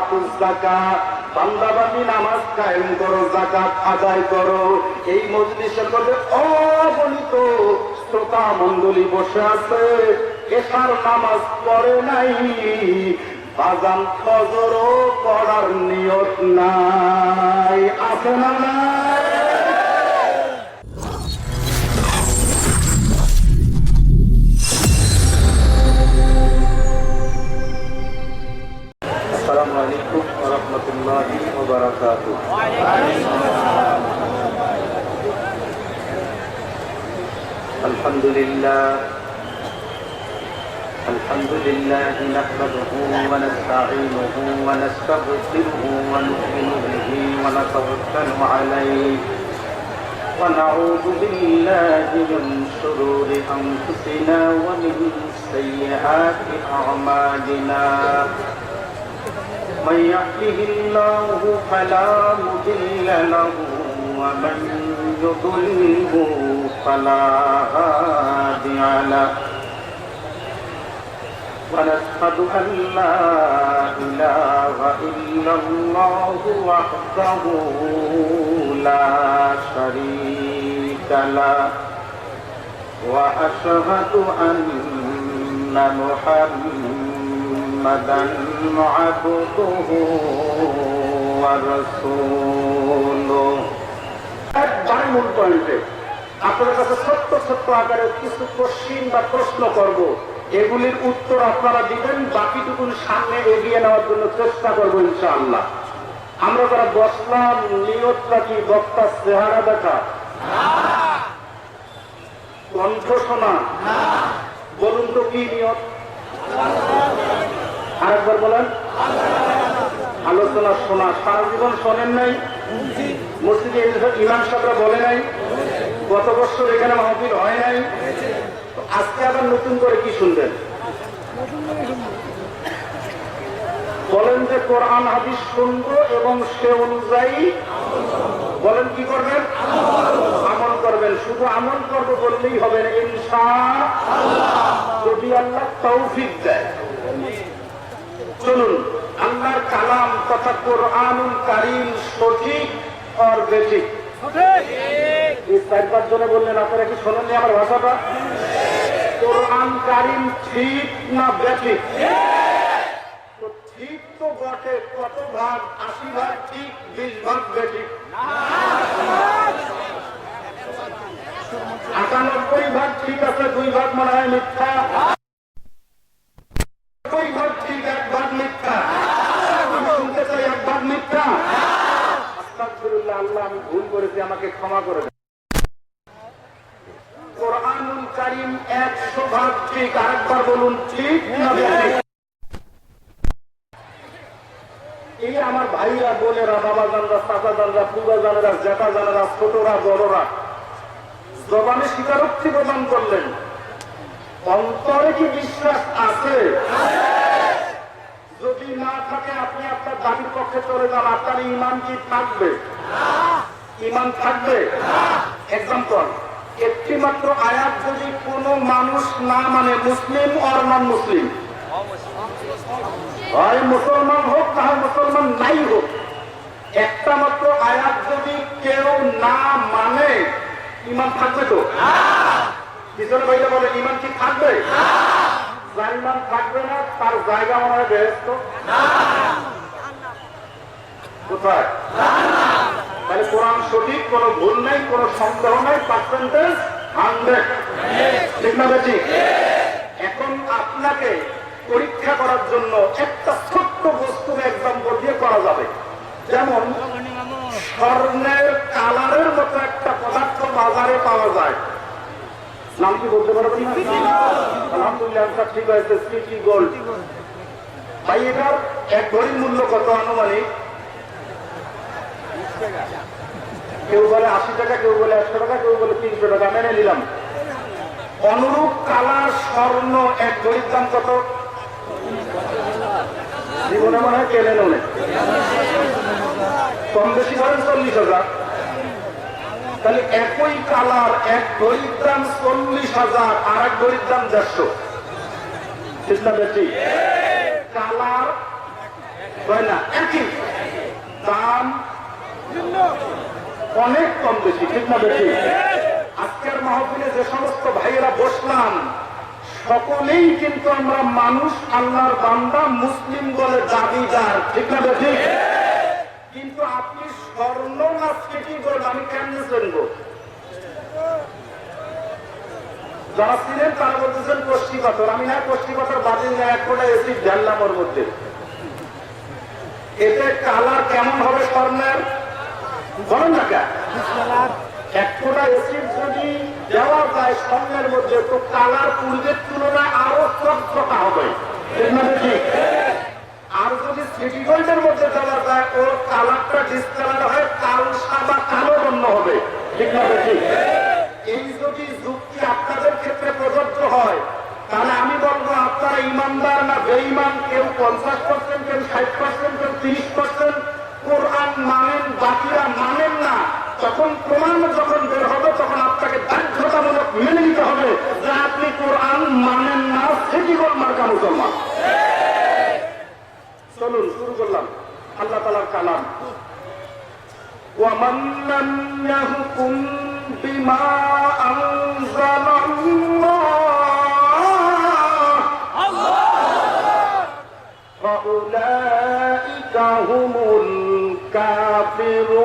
আতুজ যাকাত, বান্দাবান্দি নামাজ কায়েম করো, যাকাত আদায় করো। এই মজলিসের মধ্যে অগণিত শ্রোতা মণ্ডলী বসে আছে, এশার নামাজ পড়ে নাই, বাজান ফজরও পড়ার নিয়ত নাই, আছে না নাই? আসসালামু আলাইকুম ওয়া রাহমাতুল্লাহি ওয়া বারাকাতুহু। আলহামদুলিল্লাহ নাহমাদুহু ওয়া নাস্তাঈনুহু ওয়া নাস্তাগফিরুহু ওয়া নু'মিনু বিহি ওয়া নাতাওয়াক্কালু আলাইহি ওয়া নাউযু বিল্লাহি মিন শুরুরি আনফুসিনা ওয়া মিন সাইয়্যাতি আ'মালিনা। من يهده الله فلا مضل له ومن يضلله فلا هادي له ونشهد أن لا إله إلا الله وحده لا شريك له وأشهد أن محمدًا عبده ورسوله। একবার মূল পয়েন্টে আপনাদের কাছে ছোট্ট ছোট্ট আকারে কিছু কোশ্চিন বা প্রশ্ন করব, এগুলির উত্তর আপনারা দিবেন, বাকিটুকু সামনে এগিয়ে নেওয়ার জন্য চেষ্টা করবো ইনশাআল্লাহ। আমরা যারা বসলাম, নিয়তটা কি বক্তার চেহারা দেখা, কণ্ঠ শোনা? বলুন তো কি নিয়ত? আরেকবার বলেন। আলোচনা শোনা। সারা জীবন শোনেন নাই? মসজিদে ইমাম সাহেবরা বলে নাই? গত বছর এখানে মাহফিল হয় নাই? আজকে আবার নতুন করে কি শুনবেন? বলেন যে কোরআন হাদিস শুনবো এবং সে অনুযায়ী বলেন কি করবেন? আমল করবেন। শুধু আমল করবো বললেই হবে না, ইনশাআল্লাহ, যদি আল্লাহ তৌফিক দেয়। চলুন, আল্লাহর কালাম তথা কোরআনুল কারীম সঠিক আর বেঠিক? এই 4-5 জনে বললেন, আপনারা কি শোনেননি আমার ভাষাটা? কোরআন কারীম ঠিক না বেঠিক? তো ঠিক তো বটে, কত ভাগ? 80 ভাগ ঠিক, 20 ভাগ বেঠিক। 98 ভাগ ঠিক আছে, 2 ভাগ মনে হয় মিথ্যা। 2 ভাগ ঠিক, 1 ভাগ মিথ্যা। আমি শুনতে চাই 1 ভাগ মিথ্যা। আস্তাগফিরুল্লাহ, আল্লাহ আমি ভুল করেছি, আমাকে ক্ষমা করে দেন। কোরআনুল কারীম 100 ভাগ ঠিক। আরেকবার বলুন, ঠিক না বেঠিক? এই আমার ভাইরা, বোনেরা, বাবা জানরা, চাচা জানরা, পূজা জানেরা, জ্যাঠা জানেরা, ছোটরা, বড়রা জবানে স্বীকারোক্তি প্রদান করলেন, অন্তরে কি বিশ্বাস আছে? যদি না থাকে আপনি আপনার দাবির পক্ষে চলে যান, আপনার ঈমান কি থাকবে? ঈমান থাকবে? এক্সাম্পল, একটি মাত্র আয়াত যদি কোনো মানুষ না মানে, মুসলিম অর নন মুসলিম, হয় মুসলমান হোক না হয় মুসলমান নাই হোক, একটা মাত্র আয়াত যদি কেউ না মানে, ঈমান থাকবে তো? পিছনে ভাইরা বলে ঈমান কি থাকবে? যার ঈমান থাকবে না তার জায়গা মনে হয় বেহেশত। কোথায়? তাহলে কোরআন সঠিক, কোনো ভুল নেই, কোনো সন্দেহ নেই, পার্সেন্টেজ 100, ঠিক না বেঠিক? এখন আপনাকে পরীক্ষা করার জন্য একটা ছোট্ট বস্তু এক্সাম্পল দিয়ে করা যাবে। যেমন স্বর্ণের কালারের মতো একটা পদার্থ বাজারে পাওয়া যায়, নাম কি বলতে পারবেন? আলহামদুলিল্লাহ, ঠিক আছে, সিটি গোল্ড। ভাই, এটার 1 ভরির মূল্য কত আনুমানিক? কেউ বলে 80 টাকা, কেউ বলে 100 টাকা, কেউ বলে 300 টাকা, মেনে নিলাম। অনুরূপ কালার স্বর্ণ 1 ভরির দাম কত? জীবনে মনে হয় কেনেন অনেক, কম বেশি করেন 40,000। তাহলে একই কালার 1 ভরির দাম 40,000, আর 1 ভরির দাম 150, ঠিক না বেশি? কালার হয় না, একই দাম অনেক কম বেশি, ঠিক না বেশি? আজকের মাহফিলে যে সমস্ত ভাইয়েরা বসলাম সকলেই কিন্তু আমরা মানুষ, আল্লাহর বান্দা, মুসলিম বলে দাবিদার, ঠিক না বেশি? কিন্তু আপনি স্বর্ণ না সিটি গোল্ড আমি কেমনে চিনবো? যারা ছিলেন তারা বলতেছেন কষ্টি পাথর, আমি না কষ্টি পাথর বাতিল না, এক ফোঁটা এসি ঢাললাম ওর মধ্যে। এতে কালার কেমন হবে স্বর্ণের? বলেন না কেন? এক ফোঁটা এসিড যদি দেওয়া যায় স্বর্ণের মধ্যে তো কালার পূর্বের তুলনায় আরো চকচকা হবে, ঠিক না ঠিক? আর যদি সিটি গোল্ডের মধ্যে দেওয়া যায় ওর কালারটা ডিসকালার হয়, কাল সাদা কালো বর্ণ হবে, ঠিক না ঠিক? এই যদি যুক্তি আপনাদের ক্ষেত্রে প্রযোজ্য হয় তাহলে আমি বলবো আপনারা ইমানদার না বেঈমান? কেউ 50%, কেউ 60%, কেউ 30% কোরআন মানেন, বাকিরা মানেন না। তখন প্রমাণ যখন বের হবে তখন আপনাকে বাধ্যতামূলক মেনে নিতে হবে যে আপনি কোরআন মানেন না, সিটি গোল্ড মার্কা মুসলমান। চলুন শুরু করলাম আল্লাহ তাআলার কালাম। وَمَن لَّمْ يَحْكُم بِمَا أَنزَلَ اللَّهُ فَأُولَٰئِكَ هُمُ الْكَافِرُونَ।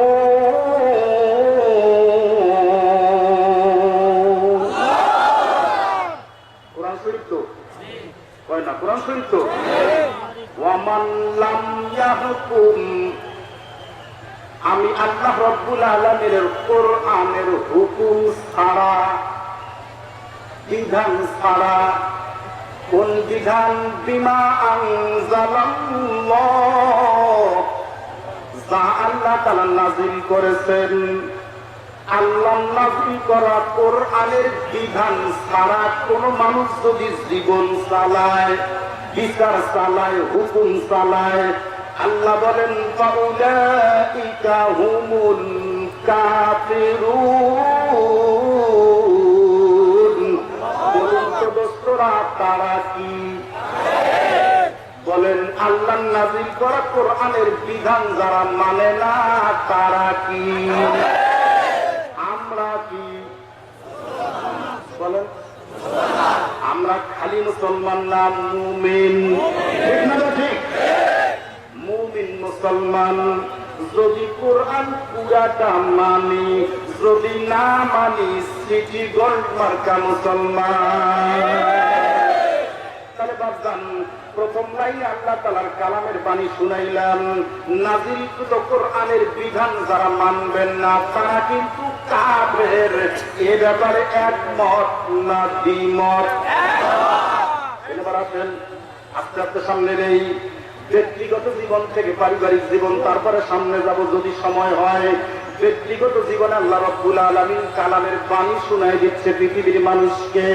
কোরআন শরীফ তো কয় না? কোরআন শরীফ তো। وَمَن لَّمْ يَحْكُم, আমি আল্লাহ রব্বুল আলামিনের কোরআনের হুকুম ছাড়া, বিধান ছাড়া, কোন বিধান? বিমা আনজালাল্লাহ, যা আল্লাহ তাআলা নাযিল করেছেন। আল্লাহ নাযিল করা কোরআনের বিধান ছাড়া কোন মানুষ যদি জীবন চালায়, বিচার চালায়, হুকুম চালায়, আল্লাহ বলেন ফাউলাইকা হুমুল কাফিরুন। বলুন তো দোস্তরা তারা কি? বলেন আল্লাহ নাযিল করা কোরআনের বিধান যারা মানে না তারা কি? আমরা কি? বলেন আমরা খালি মুসলমান না মুমিন? ঠিক না ঠিক? মুমিন মুসলমান। যদি কোরআন পুরাটা মানি, যদি না মানি সিটি গোল্ড মার্কা মুসলমান। তাহলে বাপজান প্রথম লাইন আল্লাহ তাআলার কালামের বাণী শুনাইলাম। নাযিলকৃত কোরআনের বিধান যারা মানবেন না তারা কিন্তু কাফের। এ ব্যাপারে একমত না দ্বিমত? এবার আসেন আস্তে আস্তে সামনে নেই ব্যক্তিগত জীবন থেকে পারিবারিক জীবন, তারপরে সামনে যাব যদি সময় হয়। ব্যক্তিগত জীবনে আল্লাহ রাব্বুল আলামিন কালামের বাণী শুনাই দিচ্ছে পৃথিবীর মানুষকে।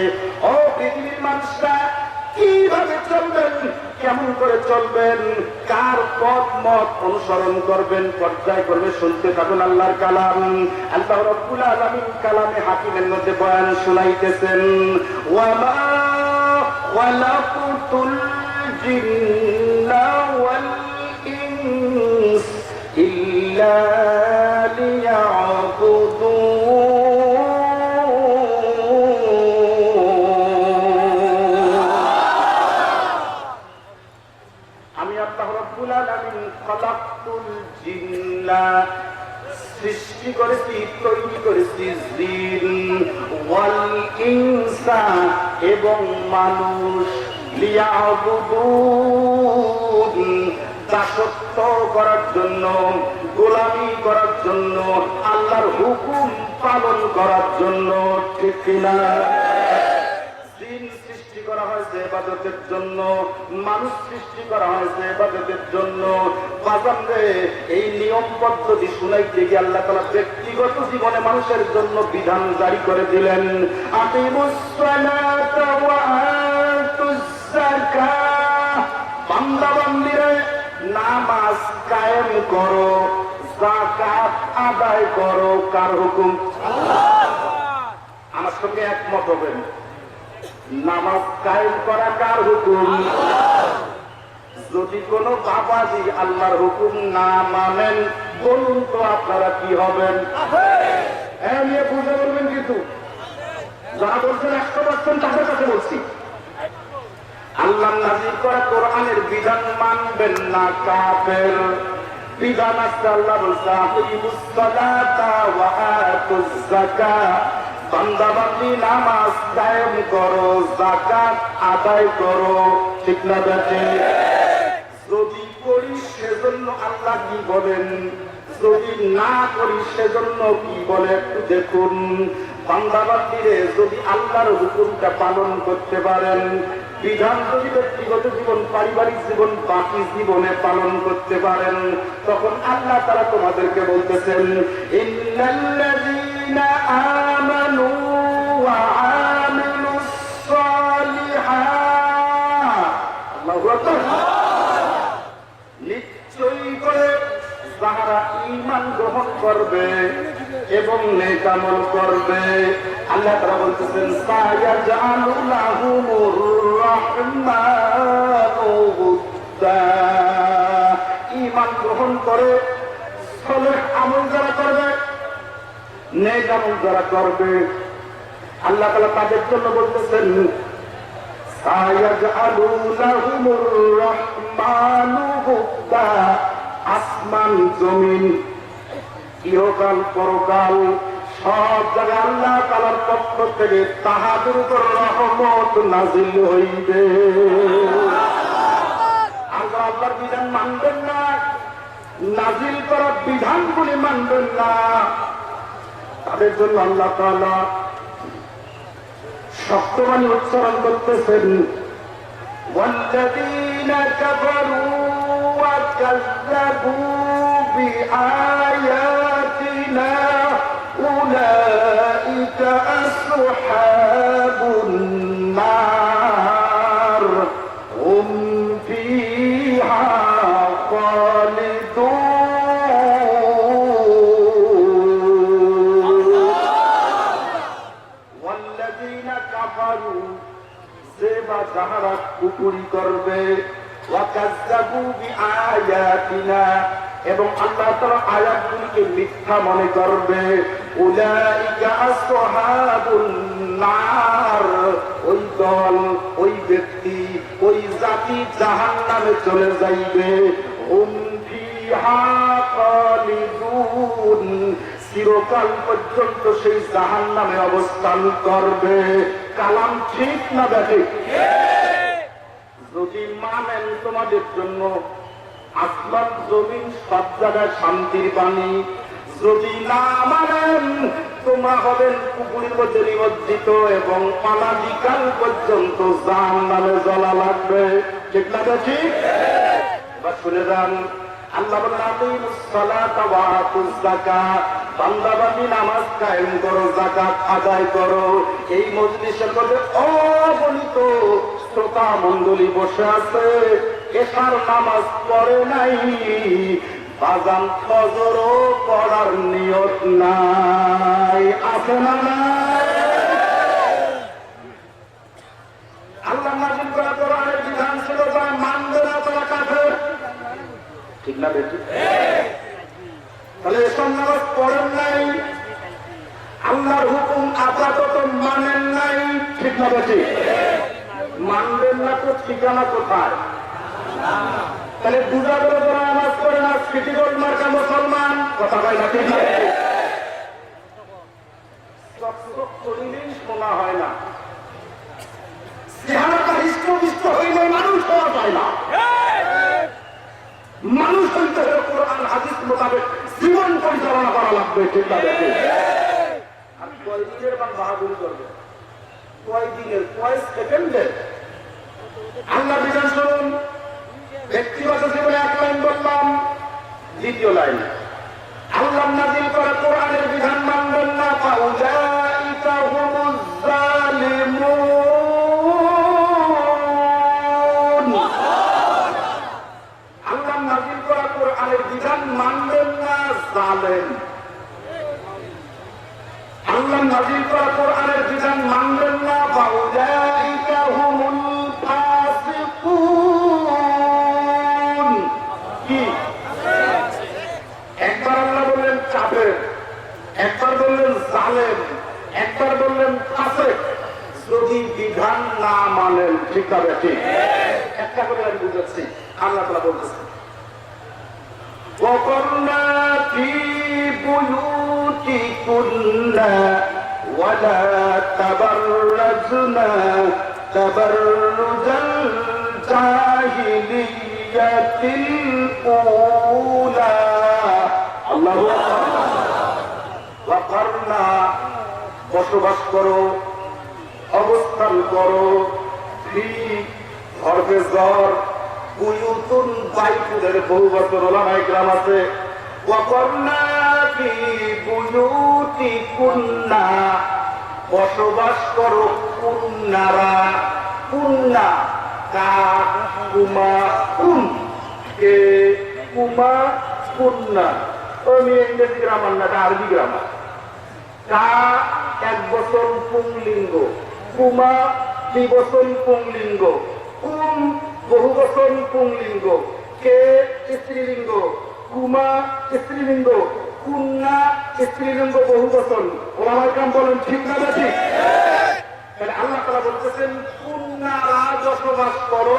ও পৃথিবীর মানুষরা, কিভাবে চলবেন, কেমন করে চলবেন, কার পথ মত অনুসরণ করবেন, পর্যায় করবে, শুনতে থাকুন আল্লাহর কালাম। আল্লাহ রাব্বুল আলামিন কালামে হাকিমের মধ্যে বয়ান শুনাইতেছেন। ওয়ামা খালাকুতুল জিন্না ওয়াল ইনস ইল্লা সৃষ্টি করেছি, তৈরি করেছি জিন ওয়াল ইনসা এবং মানুষ, লিয়াবুদুন দাসত্ব করার জন্য, গোলামি করার জন্য, আল্লাহর হুকুম পালন করার জন্য। ঠিক কিনা? জিন সৃষ্টি করা হয়েছে ইবাদতের জন্য, মানুষ সৃষ্টি করা হয়েছে ইবাদতের জন্য। বাজারে এই নিয়ম পদ্ধতি শুনাইতে গিয়ে আল্লাহ তাআলা ব্যক্তিগত জীবনে মানুষের জন্য বিধান জারি করে দিলেন। আকিমুস সালাতা ওয়া আতুস যাকাত, বান্দা বান্দীরা নামাজ কায়েম করো, যাকাত আদায় করো। কার হুকুম? আমার সঙ্গে একমত হবেন। নামাজ কায়েম করা কার হুকুম? যদি কোনো বাবাজি আল্লাহর হুকুম না মানেন, বলুন তো আপনারা কি হবেন? নিয়ে বুঝে বলবেন, কিন্তু যারা বলছেন 100% তাদের কাছে বলছি, আল্লাহ নাযিল করা কোরআনের বিধান মানবেন না কাফের। বিধান আছে, আল্লাহ বলছে আকিমুস সালাতা ওয়া আতুজ যাকাত, বান্দা বান্দি নামাজ কায়েম করো, যাকাত আদায় করো। ঠিক না বেঠে? যদি করি সেজন্য আল্লাহ কি বলেন, যদি না করি সেজন্য কি বলে একটু দেখুন। বান্দা বান্দিরে যদি আল্লাহর হুকুমটা পালন করতে পারেন, বিধান যদি ব্যক্তিগত জীবন, পারিবারিক জীবন, বাকি জীবনে পালন করতে পারেন, তখন আল্লাহ তাআলা তোমাদেরকে বলতেছেন ইন্নাল্লাযীনা আমানু ওয়া আমিলুস সালিহাত, আল্লাহু আকবার, নিশ্চয়ই করে যারা ঈমান গ্রহণ করবে এবং নেক আমল করবে, আল্লাহ তাআলা বলতেছেন সায়াজআলু লাহুমুর রাহমানু উদ্দা। ঈমান গ্রহণ করে সালেহ আমল যারা করবে, নেক আমল যারা করবে, আল্লাহ তাআলা তাদের জন্য বলতেছেন সায়াজআলু লাহুমুর রাহমানু উদ্দা। আসমান জমিন, ইহকাল পরকাল, সব জায়গায় আল্লাহ তাআলার পক্ষ থেকে তাহাদের উপর রহমত নাযিল হইবে। আমরা আল্লাহর বিধান মানবেন না, নাযিল করা বিধানগুলি মানবেন না, তাদের জন্য আল্লাহ তাআলা শক্তবাণী উচ্চারণ করতেছেন ওয়াল্লাযীনা কাফারু ওয়া কাযযাবু বিআয়াতিনা উলাইকা আসহাবুন নার হুম ফিহা খালিদুন। ওয়াল্লাযীনা কাফারু, যে বা যাহারা কুফরি করবে, ওয়া কাযযাবু বিআয়াতিনা, এবং আল্লাহ তাআলার আয়াতগুলিকে মিথ্যা মনে করবে, উলাইকা আসহাবুন নার, ওই দল, ওই ব্যক্তি, ওই জাতি জাহান্নামে চলে যাইবে। হুম ফিহা খালিদুন, চিরকাল পর্যন্ত সেই জাহান্নামে অবস্থান করবে। কালাম ঠিক না বেঠিক? যদি মানেন তোমাদের জন্য আসমান জমিন সব জায়গায় শান্তির বাণী, যদি না মানেন তোমরা হবেন কুকুরের মধ্যে নিমজ্জিত এবং অনাদিকাল পর্যন্ত জাহান্নামে জ্বলা লাগবে। ঠিক না ঠিক? এবার শুনে যান, আল্লাহ বলেন আকিমুস সালাতা ওয়া আতুজ যাকাত, বান্দা বান্দি নামাজ কায়েম করো, যাকাত আদায় করো। এই মজলিসের মধ্যে অগণিত শ্রোতা মণ্ডলী বসে আছে, এশার নামাজ পড়ে নাই, বাজান ফজরও পড়ার নিয়ত নাই, আছে না নাই? আল্লাহ নাযিল করা কোরআনের বিধান ছিল যারা মানবে না তারা কাফের। ঠিক না বেটি? তাহলে এসব নামাজ পড়েন নাই, আল্লাহর হুকুম আপাতত মানেন নাই। ঠিক না বেটি? মানবেন না তো ঠিকানা কোথায়? তাহলে বুঝা গেল যারা নামাজ পড়ে না সিটিগোল্ড মার্কা মুসলমান, কথা হয় না? ঠিক না? শোনা হয় না, চেহারাটা হৃষ্ট হইলে মানুষ হওয়া যায় না। মানুষ হইতে হলে কোরআন হাদিস মোতাবেক জীবন পরিচালনা করা লাগবে। ঠিক না? আর কয়দিনের মান বাহাদুরি করবে, কয়দিনের, কয় সেকেন্ডের? আল্লাহ বিধান শুনুন। ব্যক্তিগত জীবনে এক লাইন বললাম, দ্বিতীয় লাইন, আল্লাহ নাযিল করা কোরআনের বিধান মানবেন না, ফাউলাইকা হুমুজ জালিমুন। আল্লাহ নাযিল করা কোরআনের বিধান মানবেন না, জালেম। আল্লাহ নাযিল করা কোরআনের বিধান মানবেন না, ফাউলাইকা হুমুল ফাসিকুন। এবার বললেন ফাসেক, যদি বিধান না মানেন। ঠিক না ঠিক? একটা করে আমি বুঝাচ্ছি। আল্লাহ তাআলা বলতেছেন وَقَرْنَا فِي بُيُوتِكُنَّ وَلَا تَبَرَّجْنَا تَبَرُّجَ الْجَاهِلِيَّةِ الْأُولَى আল্লাহু আকবার। ওয়াকারনা, বসবাস করো, অবস্থান করো, ফি হরফে জর, বুয়ুতুন বাইতুদের বহু বছর ওলামায়ে কেরাম আছে। ওয়াকারনা ফি বুয়ুতিকুন্না, বসবাস করো কুন্নারা, কুন্না কা কুমা কুন, কে কুমা কুন্না। আমি ইংরেজি গ্রামার না, আরবি গ্রামার। কা এক বছর পুংলিঙ্গ, কুমা দ্বিবচন পুংলিঙ্গ, কুম বহু বচন পুংলিঙ্গ, কে স্ত্রীলিঙ্গ, কুমা স্ত্রীলিঙ্গ, কুন্না স্ত্রীলিঙ্গ বহু বচন। ওলামায়ে কেরাম বলেন ঠিক না ঠিক? তাহলে আল্লাহ তাআলা বলতেছেন কুন্নারা বসবাস করো,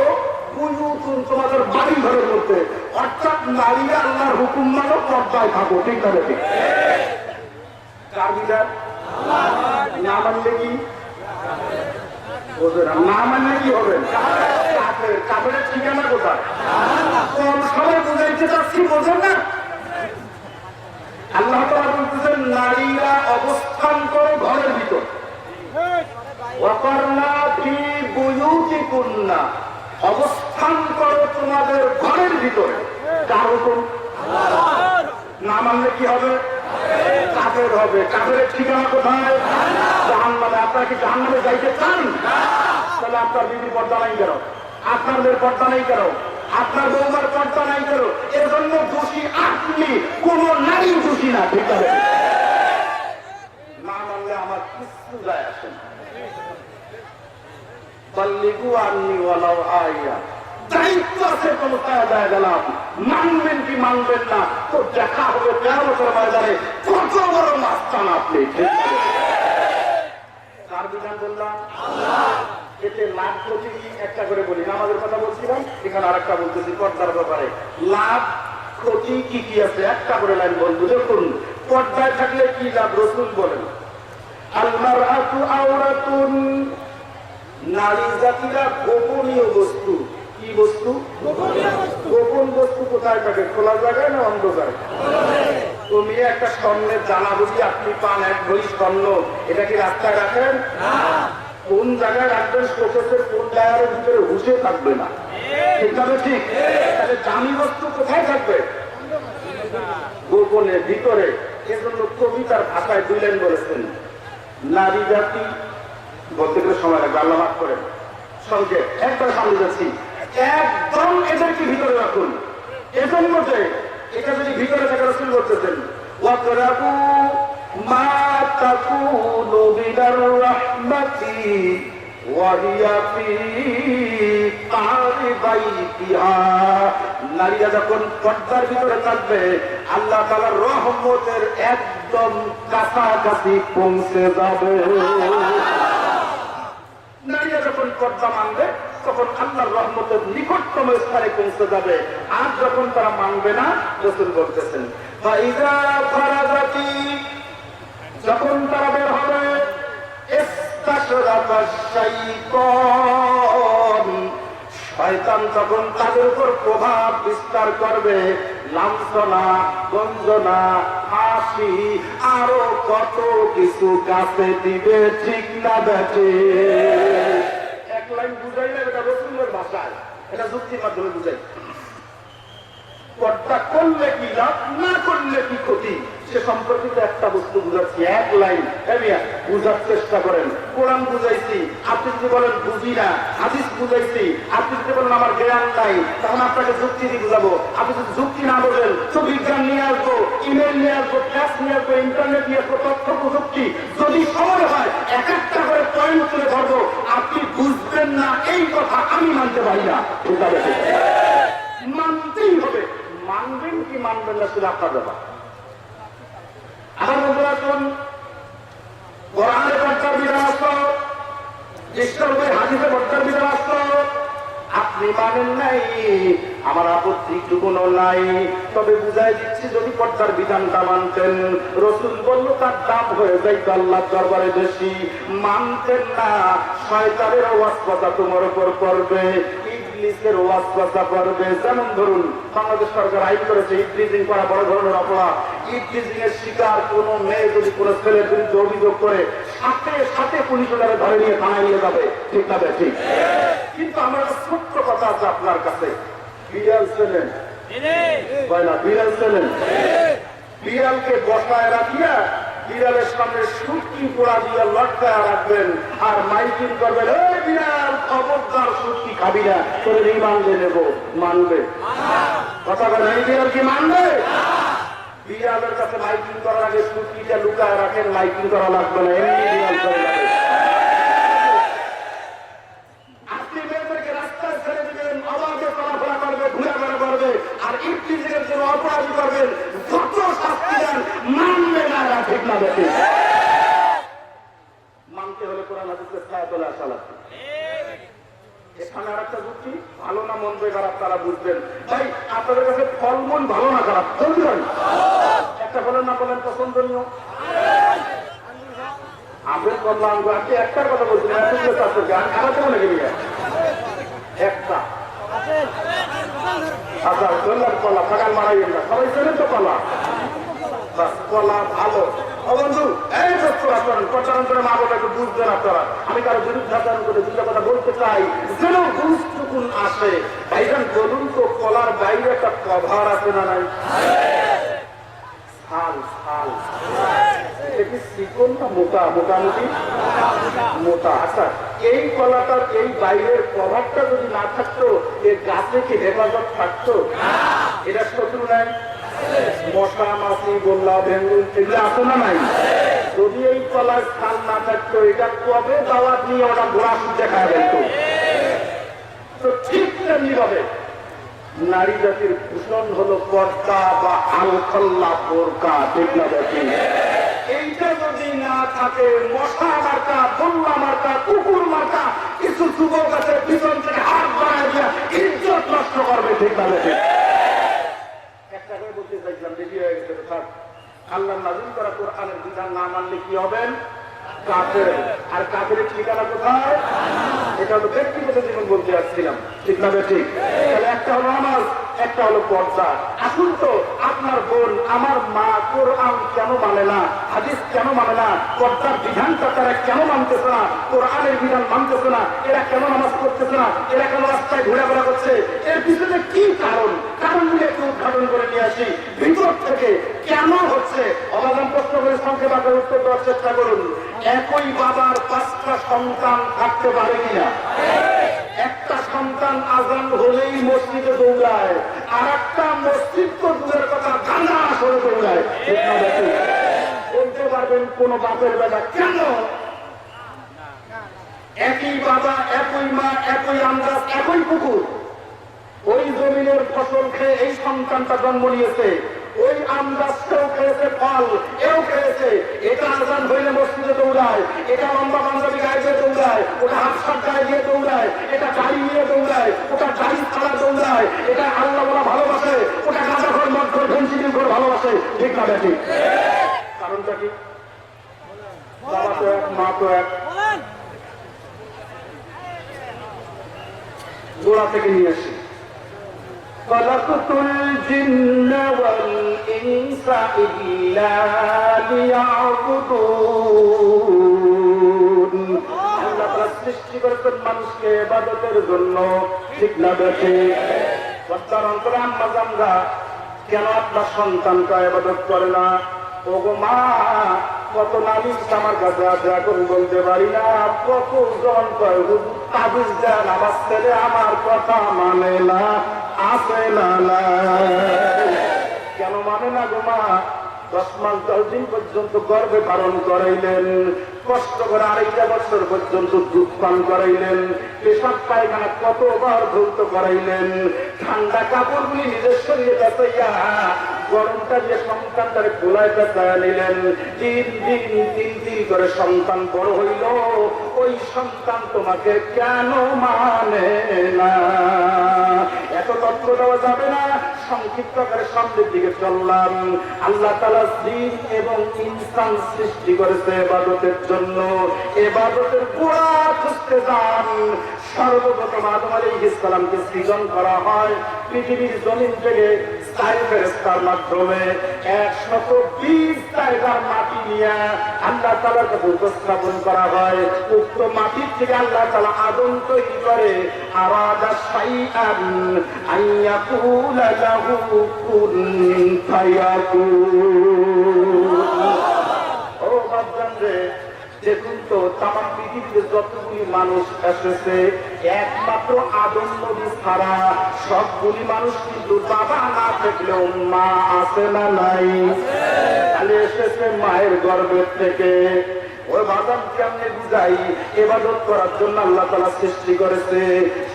বুয়ুতুন তোমাদের বাড়ি ঘরের মধ্যে, অর্থাৎ নারীরা আল্লাহর হুকুম মানো, পর্দায় থাকো। ঠিক না ঠিক? কার বিধান? না মানলে কি না মানলে কি হবে? কাফেরের ঠিকানা কোথায়? সবাই বুঝাইতে চাচ্ছি, বোঝেন না? আল্লাহ তাআলা বলতেছেন নারীরা অবস্থান করো ঘরের ভিতর। ওয়াকারনা ফি বুয়ুতিকুন্না, অবস্থান করো তোমাদের ঘরের ভিতরে। কার হুকুম? না মানলে কি হবে? কাফের হবে। কাফেরের ঠিকানা কোথায়? জাহান্নামে। আপনারা কি জাহান্নামে যাইতে চান? তাহলে আপনার বিবির পর্দা নাই কেন? আপনার মেয়ের পর্দা নাই কেন? আপনার বৌমার পর্দা নাই কেন? এর জন্য দোষী আপনি, কোন নারী দোষী না। ঠিক আছে? না মানলে আমার কিছু যায় আসে না। বাল্লিগু আন্নি ওয়ালাউ আয়া, দায়িত্ব আছে, পৌঁছায় যায় গেলাম। মানবেন কি মানবেন না, তো দেখা হবে কিয়ামতের ময়দানে। কত বড় মাস্তান আপনি। কার বিধান বললাম? এতে লাভ ক্ষতি একটা করে বলি। আমাদের কথা বলছিলাম, এখানে আর একটা বলতেছি পর্দার ব্যাপারে। লাভ ক্ষতি কি কি আছে একটা করে লাইন বলবো। দেখুন, পর্দায় থাকলে কি লাভ? রাসূল বলেন আল মারআতু আওরাতুন, নারী জাতিরা গোপনীয় বস্তু। কি বস্তু? গোপন বস্তু। কোথায় থাকে? খোলা জায়গায় না অন্ধকারে? তুমি একটা স্বর্ণের জানা বুঝি আপনি পান, এক ভরি স্বর্ণ, এটা কি রাস্তায় রাখেন? কোন জায়গায় রাখবেন? শোকেসের কোন জায়গার ভিতরে হুশে থাকবে না। ঠিক আছে? ঠিক? তাহলে দামি বস্তু কোথায় থাকবে? গোপনে, ভিতরে। এজন্য কবিতার ভাষায় দুই লাইন বলেছেন, নারী জাতি বলতে গেলে সময় লাগবে, আল্লাহ মাফ করেন। সংক্ষেপ একবার সামনে যাচ্ছি। একদম এদেরকে ভিতরে রাখুন। এজন্য যে এটা যদি ভিতরে থাকে, রাসূল বলতেছেন ওয়াকরাবু মা তাকুনু বিদার রাহমাতি ওয়া হিয়া ফি কারি বাইতিহা, নারীরা যখন পর্দার ভিতরে থাকবে আল্লাহ তাআলার রহমতের একদম কাছাকাছি পৌঁছে যাবে। নারীরা যখন পর্দা মানবে তখন আল্লাহর রহমতের নিকটতম স্থানে পৌঁছে যাবে। আর যখন তারা মানবে না, রাসূল বলতেছেন ফাইযা ফারাজাতি, যখন তারা বের হবে, ইস্তাশরাফা শাইতান, শয়তান তখন তাদের উপর প্রভাব বিস্তার করবে। লাঞ্ছনা, গঞ্জনা, হাসি, আরো কত কিছু কাছে দিবে। ঠিক না বেঠে? এক লাইন বুঝাইলে এটা রাসূলের ভাষায়, এটা যুক্তির মাধ্যমে বুঝাই। পর্দা করলে কি লাভ, না করলে কি ক্ষতি, সে সম্পর্কিত একটা বস্তু বুঝাচ্ছি। এক লাইন বুঝার চেষ্টা করেন। কোরআন বুঝাইছি, আপনি যদি বলেন বুঝি না। হাদিস বুঝাইছি, আপনি যদি বলেন আমার জ্ঞান নাই, তখন আপনাকে যুক্তি দিয়ে বুঝাবো। আপনি যদি যুক্তি না বোঝেন তো বিজ্ঞান নিয়ে আসবো, ইমেল নিয়ে আসবো, ফ্ল্যাশ নিয়ে আসবো, ইন্টারনেট নিয়ে আসবো, তথ্য প্রযুক্তি। যদি সময় হয় এক একটা করে পয়েন্ট তুলে ধরবো। আপনি বুঝবেন না এই কথা আমি মানতে পারি না। মানতেই হবে। মানবেন কি মানবেন না সেটা আপনার ব্যাপার। আমার বন্ধুরা, কোরআনে পর্দার বিধান আসলো, ইসলামে হাদিসে পর্দার বিধান আসলো, আপনি মানেন নাই, আমার আপত্তি টুকুনো নাই। তবে বুঝাই দিচ্ছি, যদি পর্দার বিধানটা মানতেন, রসুল বলল তার দাম হয়ে যাইত আল্লাহর দরবারে বেশি। মানতেন না, শয়তানের ওয়াজ কথা তোমার উপর পড়বে, ইবলিসের ওয়াজ কথা পড়বে। যেমন ধরুন, বাংলাদেশ সরকার আইন করেছে ইভটিজিং করা বড় ধরনের অপরাধ। ইভটিজিং এর শিকার কোন মেয়ে যদি কোনো ছেলের বিরুদ্ধে অভিযোগ করে, সাথে সাথে পুলিশ ওনারে ধরে নিয়ে থানায় নিয়ে যাবে, ঠিক না ঠিক? কিন্তু আমার একটা ছোট্ট কথা আছে আপনার কাছে, বিড়াল ছিলেন বিড়াল ছিলেন, বিড়ালকে বসায় রাখিয়া বিড়ালের সামনে সুটকি পোড়া দিয়ে লটকায় রাখবেন আর মাইকিং করবেন, এই বিড়াল খবরদার সুটকি খাবি না, তোর রিমান্ডে নেব। মানবে? কথা বলেন, এই বিড়াল কি মানবে? বিড়ালের কাছে মাইকিং করার আগে সুটকিটা লুকায় রাখেন, মাইকিং করা লাগবে না, এমনি বিড়াল চলে যাবে। আপনি মেয়েদেরকে রাস্তায় ছেড়ে দিবেন, অবাধে চলাফেরা করবে, ঘুরাফেরা করবে, আর ইফতিজিংয়ের জন্য অপরাধী করবেন, যত শাস্তি দেন মানবে না, ঠিক না দেখে? মানতে হলে কোরআন হাদিসের ছায়া তলে আসা লাগবে। এখানে আর একটা যুক্তি, ভালো না মন্দ এবার আপনারা বুঝবেন। ভাই, আপনাদের কাছে ফলমূল ভালো না খারাপ বলবেন? একটা বলেন না বলেন পছন্দনীয়? আপেল কমলা আঙ্গুর, আপনি একটার কথা বলছেন, খারাপ কেমন লেগে গেছে? একটা আচ্ছা, ধরলাম কলা, ফাঁকাল মারাই গেল না, সবাই চেনেন তো কলা? কলা ভালো। ও বন্ধু, এই সত্য আচরণ প্রচারণের মা বলে একটু বুঝবেন আপনারা। আমি কারো বিরুদ্ধে আচরণ করে দুটো কথা বলতে চাই, যেন বুঝটুকুন আসে। ভাইজান বলুন তো, কলার বাইরে একটা কভার আছে না নাই? মোটা, মোটামুটি মোটা। আচ্ছা, এই কলাটার এই বাইরের কভারটা যদি না থাকতো, এর গাছে কি হেফাজত থাকতো? এটা শত্রু নাই, মশা মাছি গোল্লা বেঙ্গুল এগুলো আছে না নাই? যদি এই কলার স্থান না থাকতো, এটা কবে দাওয়াত নিয়ে ওটা ঘোড়া সুদ্ধে খায় ফেলতো। তো ঠিক তেমনি ভাবে নারী জাতির ভূষণ হলো পর্দা বা আলখল্লা বোরকা, ঠিক না দেখি? এইটা যদি না থাকে, মশা মার্কা, গোল্লা মার্কা, কুকুর মার্কা কিছু যুবক আছে পিছন থেকে হাত বাড়ায় দিয়া ইজ্জত নষ্ট করবে, ঠিক না দেখি? একটা করে বলতে চাইছিলাম, দেরি হয়ে গেছে। আল্লাহ নাযিল করা কোরআনের বিধান না মানলে কি হবেন? কাফের। আর কাফেরের ঠিকানা কোথায়? এটা হলো ব্যক্তিগত জীবন বলতে আসছিলাম, ঠিক না ঠিক? তাহলে একটা হলো নামাজ, একটা হলো পর্দা। আসুন তো, আপনার বোন, আমার মা কোরআন কেন মানে না, হাদিস কেন মানে না, পর্দার বিধানটা তারা কেন মানতেছে না, কোরআনের বিধান মানতেছে না, এরা কেন নামাজ পড়তেছে না, এরা কেন রাস্তায় ঘোরাফেরা করছে, এর পিছনে কি কারণ? কারণগুলো একটু উদ্ঘাটন করে নিয়ে আসি ভিতর থেকে। কেন হচ্ছে? অবাধন প্রশ্ন করে সংক্ষেপ আকারে উত্তর দেওয়ার চেষ্টা করুন। একই বাবার 5টা সন্তান থাকতে পারে কিনা? একটা সন্তান আজান হলেই মসজিদে দৌড়ায়, আর একটা মসজিদ তো দূরের কথা গানা করে দৌড়ায়, বলতে পারবেন কোন বাপের বেলা কেন? একই বাবা, একই মা, একই আন্দাজ, একই পুকুর, ওই জমিনের ফসল খেয়ে এই সন্তানটা জন্ম নিয়েছে, ওই আন্দাজটাও খেয়েছে, ফল এও খেয়েছে। এটা আজান হইলে মসজিদে দৌড়ায়, এটা লম্বা পাঞ্জাবি গায়ে দিয়ে দৌড়ায়, ওটা হাফসার গায়ে দিয়ে দৌড়ায়, এটা গাড়ি নিয়ে দৌড়ায়, ওটা গাড়ি ছাড়া দৌড়ায়, এটা আল্লাহ বলা ভালোবাসে, ওটা গাঁজা ঘর মদ ঘর ভেন্সিডিল ঘর ভালোবাসে, ঠিক না ঠিক? কারণটা কি? বাবা তো এক, মা তো এক, গোড়া থেকে নিয়ে আসি। خلقت الجن والإنس إلا ليعبدون। আল্লাহ সৃষ্টি করেছেন মানুষকে ইবাদতের জন্য, ঠিক না বেশি? পর্দার অন্তরে আম্মা জানরা, কেন আপনার সন্তানটা ইবাদত করে না? ওগো মা, কত নালিশ আমার কাছে আছে, এখন বলতে পারি না। কতজন কয় তাবিজ দেন, আমার ছেলে আমার কথা মানে না, আসে না। কেন মানে না গো মা? 10 মাস 10 দিন পর্যন্ত গর্ভে ধারণ করাইলেন, কষ্ট করে 2.5 বছর পর্যন্ত দুধ পান করাইলেন, পেশাব পায়খানা কতবার ধৌত করাইলেন, ঠান্ডা কাপড়গুলি নিজের শরীরে বেঁচাইয়া গরমটা দিয়ে সন্তানটারে কোলাইতে চায় নিলেন। তিন দিন করে সন্তান বড় হইল, ওই সন্তান তোমাকে কেন মানে না? এত তথ্য দেওয়া যাবে না, সংক্ষিপ্ত করে সামনের দিকে চললাম। আল্লাহ তাআলা জিন এবং ইনসান সৃষ্টি করেছে ইবাদতের জন্য। ইবাদতের গোড়া খুঁজতে যান, সর্বপ্রথম আদম আলাইহিস সালামকে সৃজন করা হয় পৃথিবীর জমিন থেকে চারি ফেরেশতার মাধ্যমে। 120 জায়গার মাটি নিয়ে আল্লাহ তাআলার কাছে উপস্থাপন করা হয়। উক্ত মাটির থেকে আল্লাহ তাআলা আদম তৈরি করে। আরাদা শাইআন আইয়াকুলা লাহু কুন ফায়াকুন। ও বাপজান রে, দেখুন তো তামাম পৃথিবীতে যতগুলি মানুষ এসেছে, একমাত্র আদম নবী ছাড়া সবগুলি মানুষ কিন্তু বাবা না থাকলেও মা আছে না নাই? তাহলে এসেছে মায়ের গর্ভের থেকে। ওই বাদাম কেমনে বুঝাই? ইবাদত করার জন্য আল্লাহ তাআলা সৃষ্টি করেছে।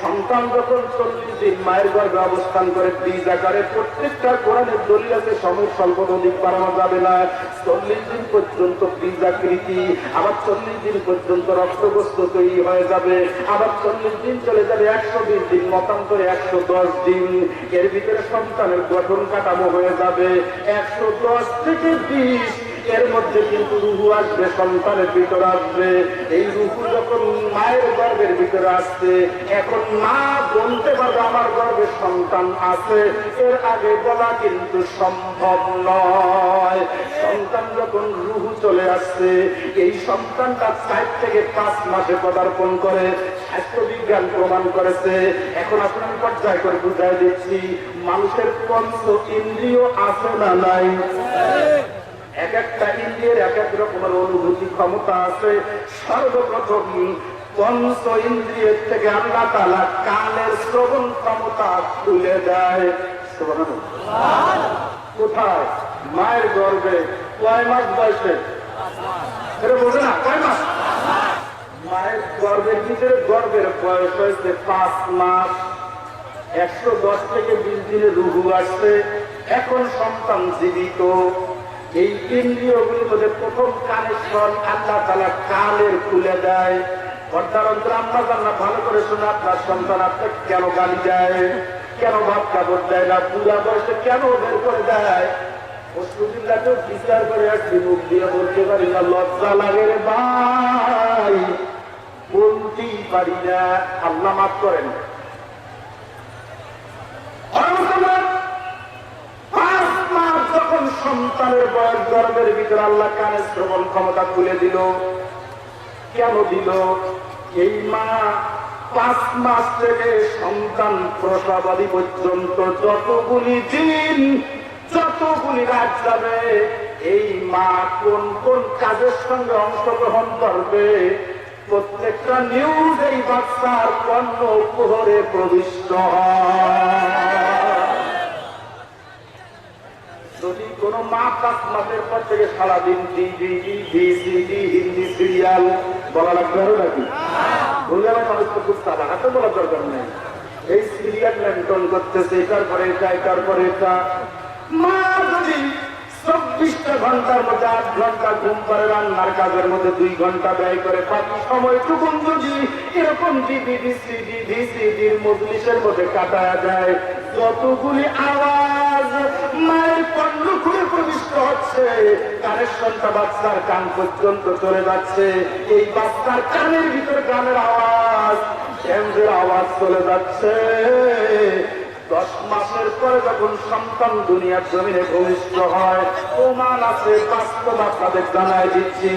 সন্তান যখন 40 দিন মায়ের গর্ভে অবস্থান করে বীজ আকারে, প্রত্যেকটা কোরআনের দলিল আছে সময় স্বল্প অধিক বাড়ানো যাবে না। 40 দিন পর্যন্ত বীজ আকৃতি, আবার 40 দিন পর্যন্ত রক্তগ্রস্ত তৈরি হয়ে যাবে, আবার 40 দিন চলে যাবে 120 দিন, মতান্তরে 110 দিন। এর ভিতরে সন্তানের গঠন কাঠামো হয়ে যাবে 110 থেকে 20। এর মধ্যে কিন্তু রুহু আসবে, সন্তানের ভিতরে আসবে। এই রুহু যখন মায়ের গর্ভের ভিতরে আসছে, এখন মা বলতে পারবে আমার গর্ভে সন্তান আছে, এর আগে বলা কিন্তু সম্ভব নয়। সন্তান যখন রুহু চলে আসছে, এই সন্তানটা 4 থেকে 5 মাসে পদার্পণ করে, স্বাস্থ্য বিজ্ঞান প্রমাণ করেছে। এখন আপনার পর্যায় করে বুঝাই দিচ্ছি, মানুষের পঞ্চ ইন্দ্রিয় আছে না নাই? এক একটা ইন্দ্রিয়ের এক এক রকমের অনুভূতি ক্ষমতা আছে। সর্বপ্রথম পঞ্চ ইন্দ্রিয়ের থেকে আল্লাহ তাআলা কানের শ্রবণ ক্ষমতা তুলে দেয়। কোথায়? মায়ের গর্ভে। কয় মাস বয়সে? এটা বোঝে না? কয় মাস? মায়ের গর্ভের ভিতরে গর্ভের বয়স হয়েছে 5 মাস। 110 থেকে 20 দিনে রুহু আসছে, এখন সন্তান জীবিত। এই ইন্দ্রিয়গুলির মধ্যে প্রথম কানেকশন আল্লাহ তাআলা কানের খুলে দেয়। পর্দার অন্তর আম্মা জান্না ভালো করে শুনে, আপনার সন্তান আপনাকে কেন গালি দেয়, কেন ভাত কাপড় দেয় না, বুড়া বয়সে কেন বের করে দেয়? অসুবিধাকেও বিচার করে আসছি, মুখ দিয়ে বলতে পারি না, লজ্জা লাগে রে ভাই, বলতেই পারি না। আল্লাহ মাফ করেন। যখন সন্তানের বয়স, গর্ভের ভিতরে আল্লাহ কানের শ্রবণ ক্ষমতা খুলে দিল। কেন দিল? এই মা 5 মাস থেকে সন্তান প্রসবাদী পর্যন্ত যতগুলি দিন, যতগুলি রাত যাবে, এই মা কোন কোন কাজের সঙ্গে অংশগ্রহণ করবে, প্রত্যেকটা নিউজ এই বাচ্চার কর্ণ উপহরে প্রবিষ্ট হয়। যদি কোন মা 5 মাসের পর থেকে সারাদিন টিভি, ভিসিডি, হিন্দি সিরিয়াল, বলা লাগবে আরো নাকি? বলে আমার মানুষ তো খুব সাদা হাতে বলার দরকার নেই। এই সিরিয়াল মেনটেন করতেছে, এটার পরে এটা, এটার পরে এটা। মা যদি 24টা ঘন্টার মধ্যে 8 ঘন্টা ঘুম করে, রান্নার কাজের মধ্যে 2 ঘন্টা ব্যয় করে, বাকি সময়টুকুন যদি এরকম টিভি, সিডি, ভিসিডির মজলিসের মধ্যে কাটায়া যায়, যতগুলি আওয়াজ মায়ের কর্ণ খুলে প্রবিষ্ট হচ্ছে, কানেকশনটা বাচ্চার কান পর্যন্ত চলে যাচ্ছে। এই বাচ্চার কানের ভিতরে গানের আওয়াজ, ব্যান্ডের আওয়াজ চলে যাচ্ছে। 10 মাসের পরে যখন সন্তান দুনিয়ার জমিনে ভূমিষ্ঠ হয়, প্রমাণ আছে, বাস্তব আপনাদের জানাই দিচ্ছি।